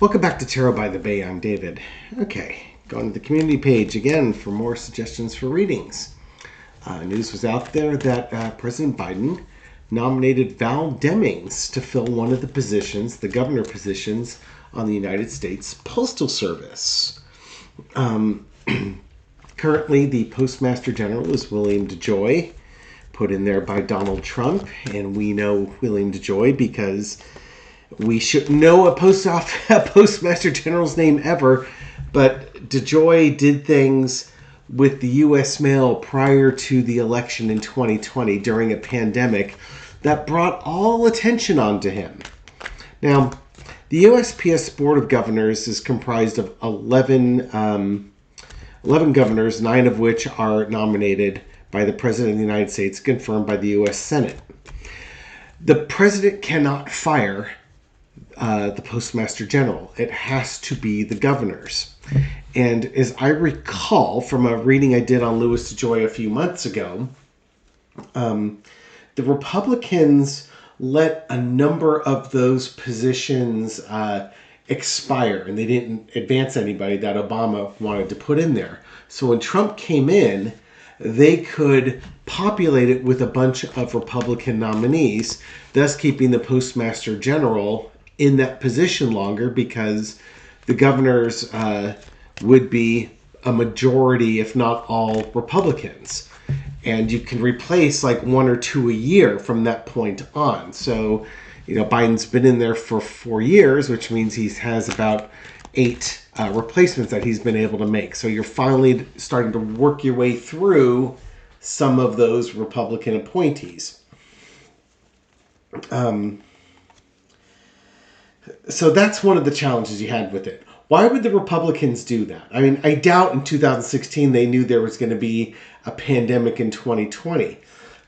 Welcome back to Tarot by the Bay. I'm David. Okay, going to the community page again for more suggestions for readings. News was out there that President Biden nominated Val Demings to fill one of the positions, the governor positions, on the United States Postal Service. Currently, the Postmaster General is Louis DeJoy, put in there by Donald Trump, and we know Louis DeJoy because we shouldn't know a Postmaster General's name ever, but DeJoy did things with the U.S. mail prior to the election in 2020 during a pandemic that brought all attention onto him. Now, the USPS Board of Governors is comprised of 11 governors, 9 of which are nominated by the President of the United States, confirmed by the U.S. Senate. The President cannot fire the Postmaster General. It has to be the governors. And as I recall from a reading I did on Louis DeJoy a few months ago, the Republicans let a number of those positions expire, and they didn't advance anybody that Obama wanted to put in there. So when Trump came in, they could populate it with a bunch of Republican nominees, thus keeping the Postmaster General in that position longer, because the governors would be a majority, if not all, Republicans. And you can replace like 1 or 2 a year from that point on. So, Biden's been in there for 4 years, which means he has about 8 replacements that he's been able to make. So you're finally starting to work your way through some of those Republican appointees. So that's one of the challenges you had with it. Why would the Republicans do that? I mean, I doubt in 2016 they knew there was going to be a pandemic in 2020.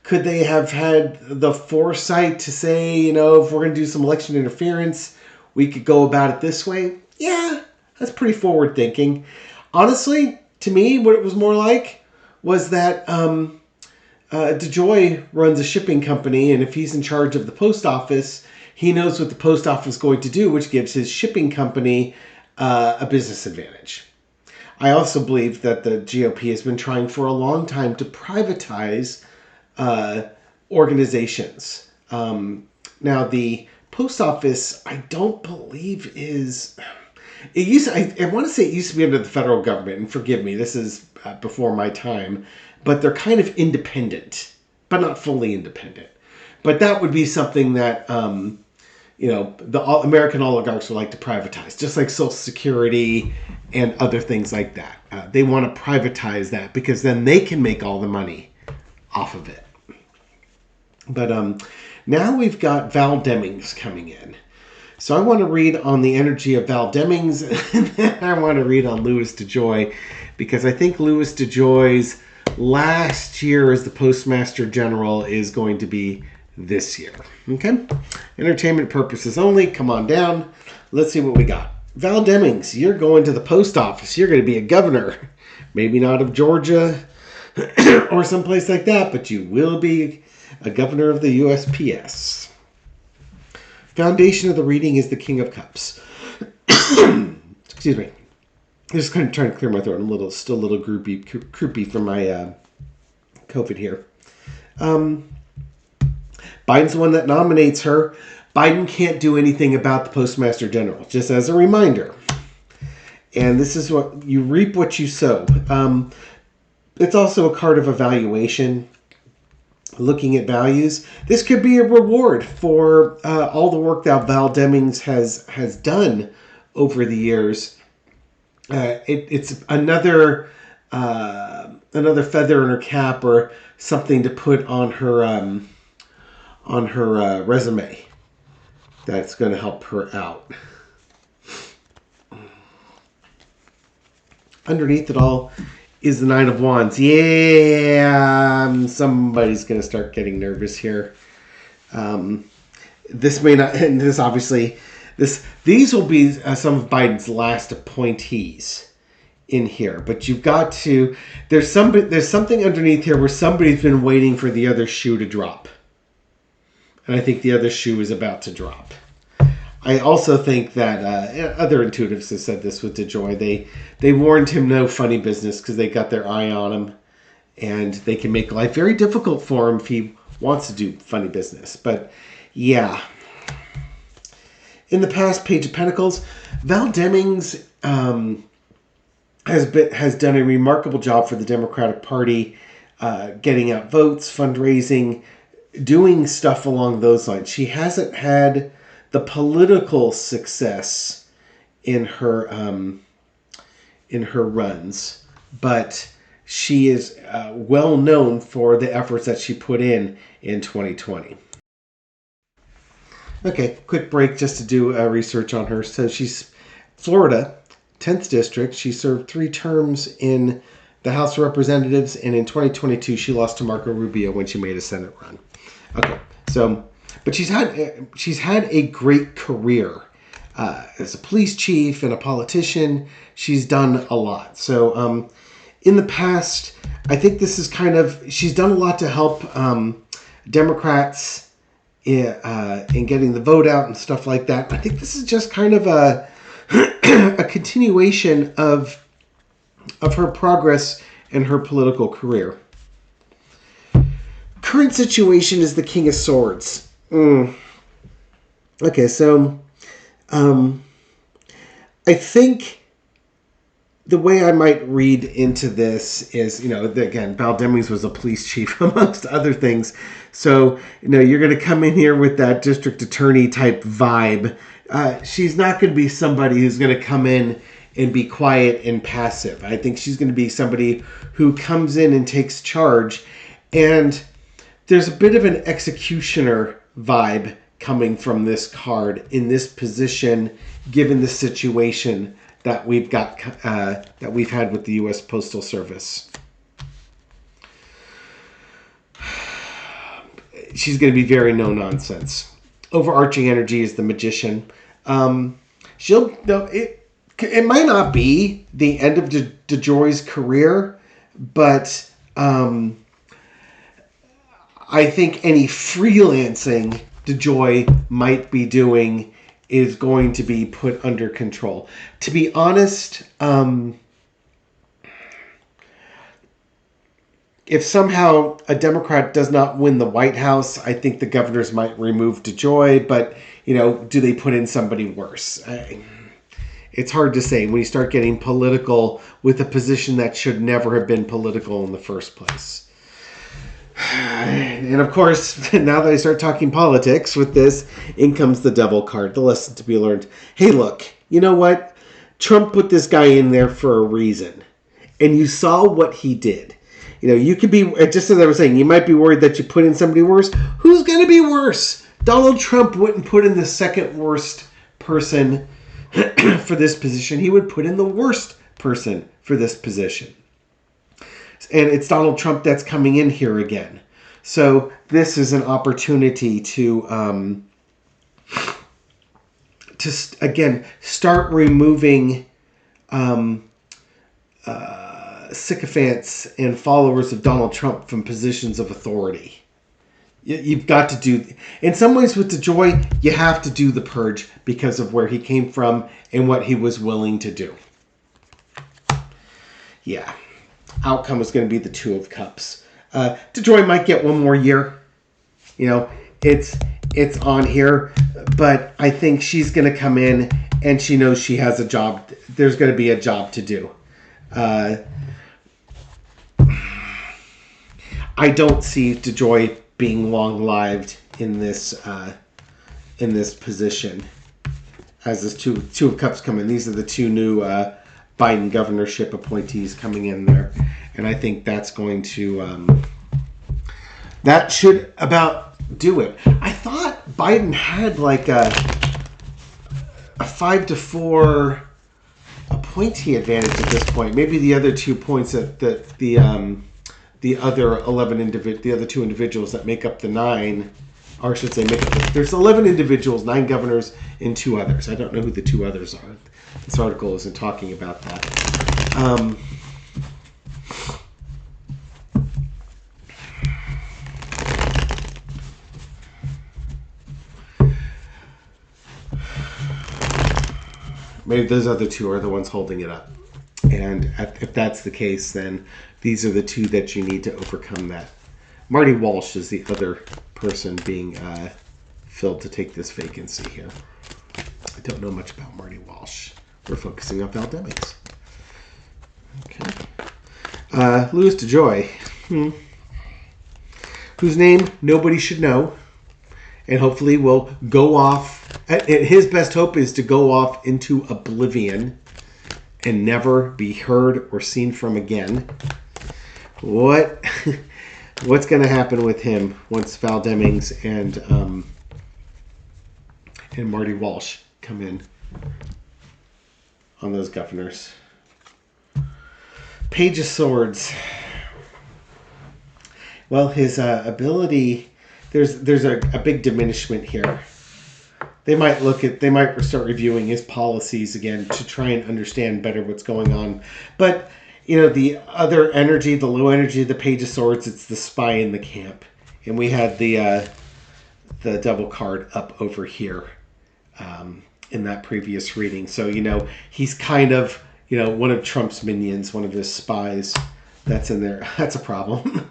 Could they have had the foresight to say, if we're going to do some election interference, we could go about it this way? Yeah, that's pretty forward thinking. Honestly, to me, what it was more like was that DeJoy runs a shipping company, and if he's in charge of the post office, he knows what the post office is going to do, which gives his shipping company a business advantage. I also believe that the GOP has been trying for a long time to privatize organizations. Now, the post office, I don't believe is... I want to say it used to be under the federal government, and forgive me, this is before my time, but they're kind of independent, but not fully independent. But that would be something that, the American oligarchs would like to privatize, just like Social Security and other things like that. They want to privatize that because then they can make all the money off of it. But now we've got Val Demings coming in. So I want to read on the energy of Val Demings, and then I want to read on Louis DeJoy, because I think Louis DeJoy's last year as the Postmaster General is going to be this year. Okay? Entertainment purposes only. Come on down. Let's see what we got. Val Demings, you're going to the post office. You're going to be a governor. Maybe not of Georgia or someplace like that, but you will be a governor of the USPS. Foundation of the reading is the King of Cups. Excuse me. I'm just kind of trying to clear my throat. I'm still a little croupy from my COVID here. Biden's the one that nominates her. Biden can't do anything about the Postmaster General, just as a reminder. And this is what you reap what you sow. It's also a card of evaluation, looking at values. This could be a reward for all the work that Val Demings has done over the years. It's another feather in her cap, or something to put on her resume that's going to help her out. Underneath it all is the Nine of Wands. Yeah, somebody's going to start getting nervous here. This may not, and this obviously, these will be some of Biden's last appointees in here. But you've got to, there's something underneath here where somebody's been waiting for the other shoe to drop. And I think the other shoe is about to drop. I also think that other intuitives have said this with DeJoy. They warned him no funny business because they got their eye on him, and they can make life very difficult for him if he wants to do funny business. But yeah. In the past, Page of Pentacles, Val Demings has done a remarkable job for the Democratic Party, getting out votes, fundraising, doing stuff along those lines. She hasn't had the political success in her runs, but she is well known for the efforts that she put in 2020. Okay, quick break just to do research on her. So she's Florida, 10th District. She served 3 terms in the House of Representatives, and in 2022 she lost to Marco Rubio when she made a Senate run. Okay, so, but she's had a great career as a police chief and a politician. She's done a lot. So in the past, I think this is she's done a lot to help Democrats in getting the vote out and stuff like that. I think this is just kind of a a continuation of her progress in her political career. Current situation is the King of Swords. Okay, so I think the way I might read into this is, again, Val Demings was a police chief, amongst other things. So, you're going to come in here with that district attorney type vibe. She's not going to be somebody who's going to come in and be quiet and passive. I think she's going to be somebody who comes in and takes charge. And there's a bit of an executioner vibe coming from this card in this position, given the situation that we've got, that we've had with the U.S. Postal Service. She's going to be very no nonsense. Overarching energy is the Magician. It might not be the end of DeJoy's career, but I think any freelancing DeJoy might be doing is going to be put under control. To be honest, if somehow a Democrat does not win the White House, I think the governors might remove DeJoy, but, do they put in somebody worse? It's hard to say when you start getting political with a position that should never have been political in the first place. And of course, now that I start talking politics with this, in comes the devil card, the lesson to be learned. Hey, look, you know what? Trump put this guy in there for a reason. And you saw what he did. You could be, just as I was saying, you might be worried that you put in somebody worse. Who's going to be worse? Donald Trump wouldn't put in the second worst person for this position. He would put in the worst person for this position. And it's Donald Trump that's coming in here again. So this is an opportunity to again, start removing sycophants and followers of Donald Trump from positions of authority. You've got to do, in some ways with DeJoy, you have to do the purge because of where he came from and what he was willing to do. Yeah. Outcome is going to be the Two of Cups. DeJoy might get one more year. It's on here, but I think she's going to come in and she knows she has a job. There's going to be a job to do. I don't see DeJoy being long-lived in this position as this two of Cups come in. These are the two new Biden governorship appointees coming in there. And I think that's going to, that should about do it. I thought Biden had like a 5-4 appointee advantage at this point. Maybe the other 2 points that the other 11 the other 2 individuals that make up the 9, or I should say there's 11 individuals, 9 governors, and 2 others. I don't know who the 2 others are. This article isn't talking about that. maybe those other two are the ones holding it up. And if that's the case, then these are the two that you need to overcome that. Marty Walsh is the other person being filled to take this vacancy here. I don't know much about Marty Walsh. We're focusing on Val Demings. Okay. Louis DeJoy, whose name nobody should know, and hopefully will go off. His best hope is to go off into oblivion and never be heard or seen from again. What's going to happen with him once Val Demings and Marty Walsh come in on those governors? Page of Swords. Well, his ability, there's a big diminishment here. They might start reviewing his policies again to try and understand better what's going on. But, the other energy, the low energy of the Page of Swords, it's the spy in the camp. And we had the double card up over here in that previous reading. So, he's kind of, one of Trump's minions, one of his spies that's in there. That's a problem.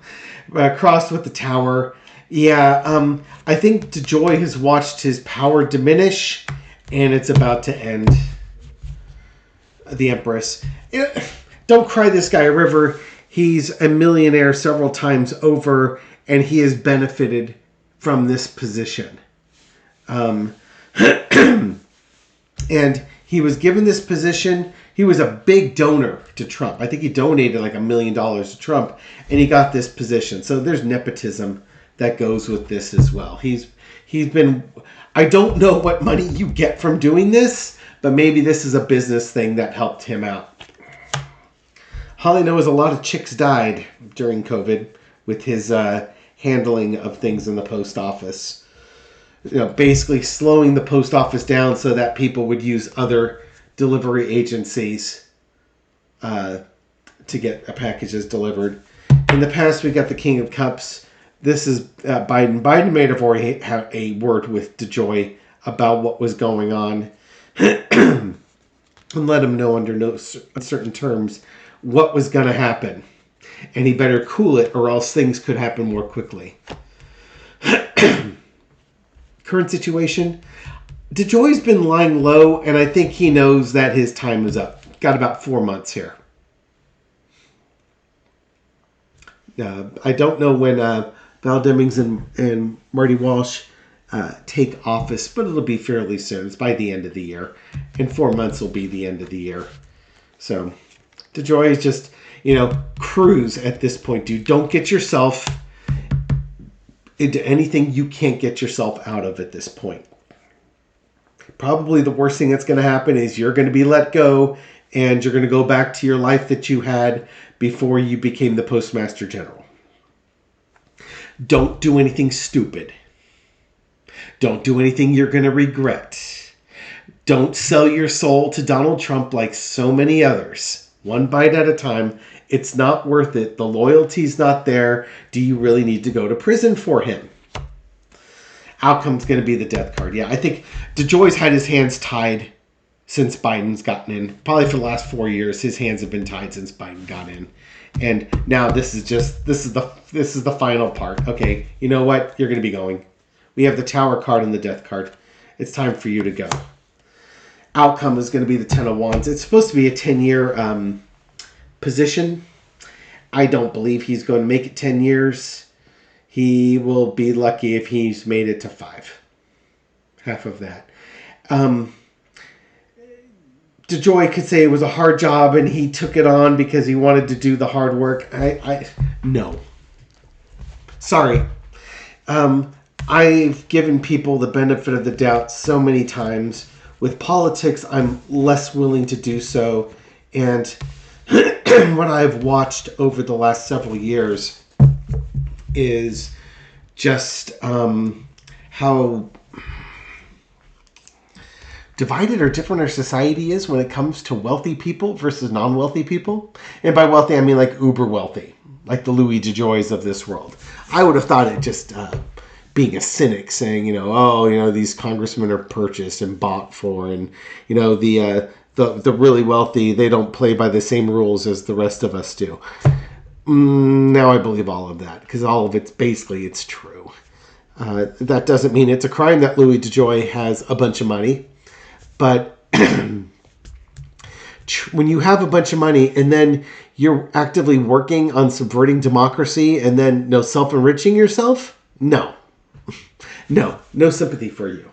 Crossed with the Tower. Yeah, I think DeJoy has watched his power diminish, and it's about to end. The Empress. Don't cry this guy a river. He's a millionaire several times over, and he has benefited from this position. And he was given this position. He was a big donor to Trump. I think he donated like $1 million to Trump, and he got this position. So there's nepotism that goes with this as well. He's been, I don't know what money you get from doing this, but maybe this is a business thing that helped him out. All I know is a lot of chicks died during COVID with his handling of things in the post office. Basically slowing the post office down so that people would use other delivery agencies to get packages delivered. In the past, we got the King of Cups. This is Biden. Biden may have already had a word with DeJoy about what was going on and let him know under no certain terms what was going to happen. And he better cool it or else things could happen more quickly. Current situation, DeJoy's been lying low, and I think he knows that his time is up. Got about 4 months here. I don't know when Val Demings and Marty Walsh take office, but it'll be fairly soon. It's by the end of the year. And 4 months will be the end of the year. So DeJoy is just, cruise at this point, dude. Don't get yourself into anything you can't get yourself out of at this point. Probably the worst thing that's going to happen is you're going to be let go and you're going to go back to your life that you had before you became the Postmaster General. Don't do anything stupid. Don't do anything you're going to regret. Don't sell your soul to Donald Trump like so many others. One bite at a time. It's not worth it. The loyalty's not there. Do you really need to go to prison for him? Outcome's going to be the death card. Yeah, I think DeJoy's had his hands tied since Biden's gotten in. Probably for the last 4 years, his hands have been tied since Biden got in. And now this is the final part. Okay, you know what? You're going to be going. We have the Tower card and the death card. It's time for you to go. Outcome is going to be the Ten of Wands. It's supposed to be a 10-year position. I don't believe he's going to make it 10 years. He will be lucky if he's made it to 5. Half of that. DeJoy could say it was a hard job and he took it on because he wanted to do the hard work. No. Sorry. I've given people the benefit of the doubt so many times. With politics, I'm less willing to do so. And what I've watched over the last several years is just how divided or different our society is when it comes to wealthy people versus non-wealthy people. And by wealthy, I mean like uber wealthy, like the Louis DeJoys of this world. I would have thought it just being a cynic, saying, oh, these congressmen are purchased and bought for, and the really wealthy, they don't play by the same rules as the rest of us do. Now I believe all of that, because all of it's basically, it's true. That doesn't mean it's a crime that Louis DeJoy has a bunch of money, but when you have a bunch of money and then you're actively working on subverting democracy and then self-enriching yourself, no sympathy for you.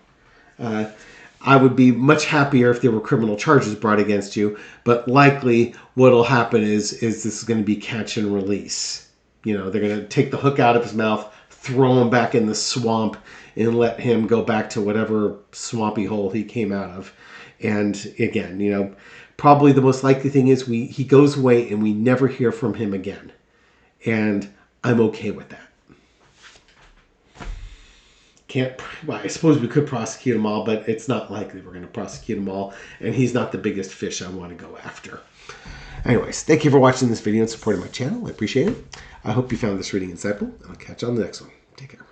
I would be much happier if there were criminal charges brought against you, but likely what'll happen is this is going to be catch and release. They're going to take the hook out of his mouth, throw him back in the swamp, and let him go back to whatever swampy hole he came out of. And again, probably the most likely thing is he goes away and we never hear from him again. And I'm okay with that. I suppose we could prosecute them all, but it's not likely we're going to prosecute them all. And he's not the biggest fish I want to go after. Anyways, thank you for watching this video and supporting my channel. I appreciate it. I hope you found this reading insightful. I'll catch you on the next one. Take care.